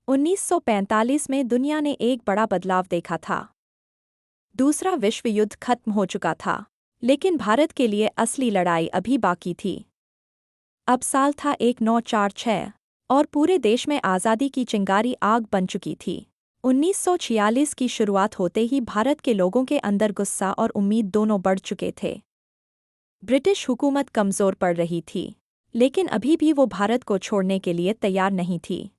1945 में दुनिया ने एक बड़ा बदलाव देखा था। दूसरा विश्व युद्ध खत्म हो चुका था, लेकिन भारत के लिए असली लड़ाई अभी बाकी थी। अब साल था 1946 और पूरे देश में आज़ादी की चिंगारी आग बन चुकी थी। 1946 की शुरुआत होते ही भारत के लोगों के अंदर गुस्सा और उम्मीद दोनों बढ़ चुके थे। ब्रिटिश हुकूमत कमज़ोर पड़ रही थी, लेकिन अभी भी वो भारत को छोड़ने के लिए तैयार नहीं थी।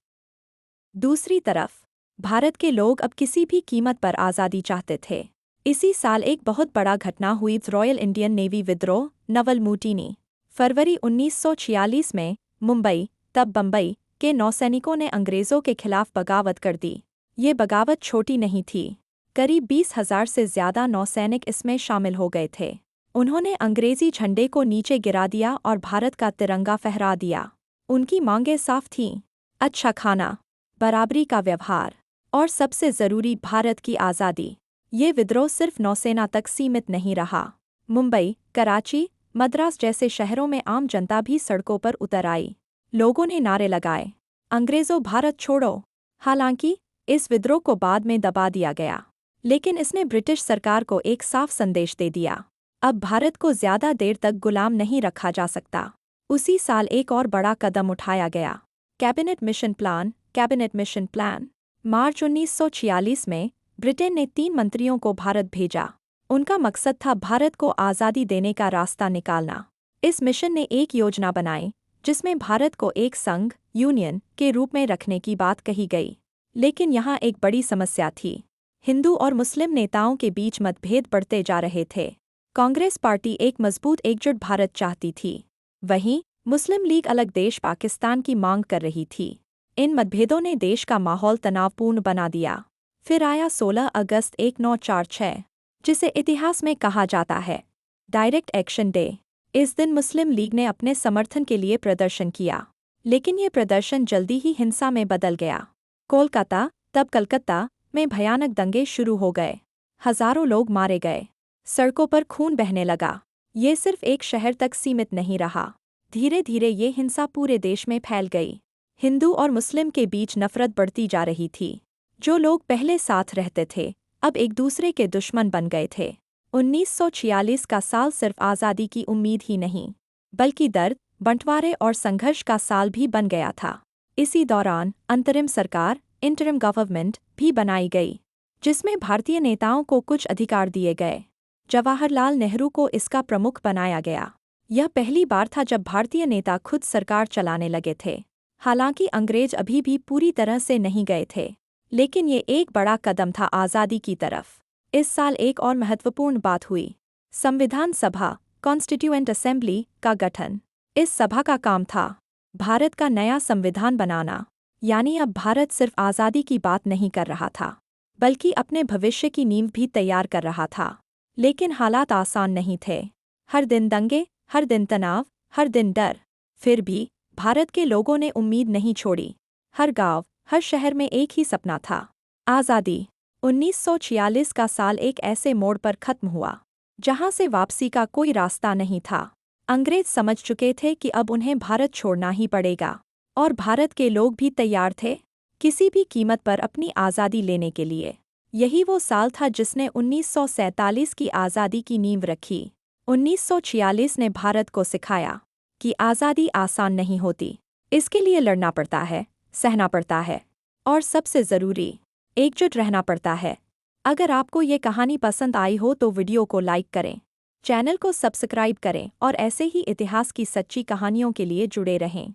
दूसरी तरफ भारत के लोग अब किसी भी कीमत पर आज़ादी चाहते थे। इसी साल एक बहुत बड़ा घटना हुई, रॉयल इंडियन नेवी विद्रोह, नवल मुटीनी। फरवरी 1946 में मुंबई, तब बम्बई, के नौसैनिकों ने अंग्रेज़ों के खिलाफ बगावत कर दी। ये बगावत छोटी नहीं थी, करीब 20,000 से ज़्यादा नौसैनिक इसमें शामिल हो गए थे। उन्होंने अंग्रेज़ी झंडे को नीचे गिरा दिया और भारत का तिरंगा फहरा दिया। उनकी मांगें साफ थीं: अच्छा खाना, बराबरी का व्यवहार और सबसे ज़रूरी भारत की आज़ादी। ये विद्रोह सिर्फ नौसेना तक सीमित नहीं रहा। मुंबई, कराची, मद्रास जैसे शहरों में आम जनता भी सड़कों पर उतर आई। लोगों ने नारे लगाए, अंग्रेज़ों भारत छोड़ो। हालांकि इस विद्रोह को बाद में दबा दिया गया, लेकिन इसने ब्रिटिश सरकार को एक साफ संदेश दे दिया: अब भारत को ज़्यादा देर तक गुलाम नहीं रखा जा सकता। उसी साल एक और बड़ा कदम उठाया गया, cabinet mission plan. Cabinet mission plan. मार्च 1946 में ब्रिटेन ने 3 मंत्रियों को भारत भेजा। उनका मकसद था भारत को आज़ादी देने का रास्ता निकालना। इस मिशन ने एक योजना बनाई जिसमें भारत को एक संघ, यूनियन, के रूप में रखने की बात कही गई। लेकिन यहाँ एक बड़ी समस्या थी। हिंदू और मुस्लिम नेताओं के बीच मतभेद बढ़ते जा रहे थे। कांग्रेस पार्टी एक मजबूत एकजुट भारत चाहती थी, वहीं मुस्लिम लीग अलग देश पाकिस्तान की मांग कर रही थी। इन मतभेदों ने देश का माहौल तनावपूर्ण बना दिया। फिर आया 16 अगस्त 1946, जिसे इतिहास में कहा जाता है डायरेक्ट एक्शन डे। इस दिन मुस्लिम लीग ने अपने समर्थन के लिए प्रदर्शन किया, लेकिन ये प्रदर्शन जल्दी ही हिंसा में बदल गया। कोलकाता, तब कलकत्ता, में भयानक दंगे शुरू हो गए। हजारों लोग मारे गए, सड़कों पर खून बहने लगा। ये सिर्फ एक शहर तक सीमित नहीं रहा, धीरे धीरे ये हिंसा पूरे देश में फैल गई। हिंदू और मुस्लिम के बीच नफरत बढ़ती जा रही थी। जो लोग पहले साथ रहते थे, अब एक दूसरे के दुश्मन बन गए थे। 1946 का साल सिर्फ आज़ादी की उम्मीद ही नहीं, बल्कि दर्द, बंटवारे और संघर्ष का साल भी बन गया था। इसी दौरान अंतरिम सरकार, इंटरिम गवर्नमेंट, भी बनाई गई, जिसमें भारतीय नेताओं को कुछ अधिकार दिए गए। जवाहरलाल नेहरू को इसका प्रमुख बनाया गया। यह पहली बार था जब भारतीय नेता खुद सरकार चलाने लगे थे। हालांकि अंग्रेज अभी भी पूरी तरह से नहीं गए थे, लेकिन ये एक बड़ा कदम था आज़ादी की तरफ। इस साल एक और महत्वपूर्ण बात हुई, संविधान सभा, कॉन्स्टिट्यूएंट असेंबली, का गठन। इस सभा का काम था भारत का नया संविधान बनाना। यानी अब भारत सिर्फ आज़ादी की बात नहीं कर रहा था, बल्कि अपने भविष्य की नींव भी तैयार कर रहा था। लेकिन हालात आसान नहीं थे। हर दिन दंगे, हर दिन तनाव, हर दिन डर। फिर भी भारत के लोगों ने उम्मीद नहीं छोड़ी। हर गांव, हर शहर में एक ही सपना था, आज़ादी। 1946 का साल एक ऐसे मोड़ पर खत्म हुआ जहां से वापसी का कोई रास्ता नहीं था। अंग्रेज समझ चुके थे कि अब उन्हें भारत छोड़ना ही पड़ेगा, और भारत के लोग भी तैयार थे, किसी भी कीमत पर अपनी आज़ादी लेने के लिए। यही वो साल था जिसने 1947 की आज़ादी की नींव रखी। 1946 ने भारत को सिखाया कि आज़ादी आसान नहीं होती। इसके लिए लड़ना पड़ता है, सहना पड़ता है, और सबसे ज़रूरी, एकजुट रहना पड़ता है। अगर आपको ये कहानी पसंद आई हो तो वीडियो को लाइक करें, चैनल को सब्सक्राइब करें और ऐसे ही इतिहास की सच्ची कहानियों के लिए जुड़े रहें।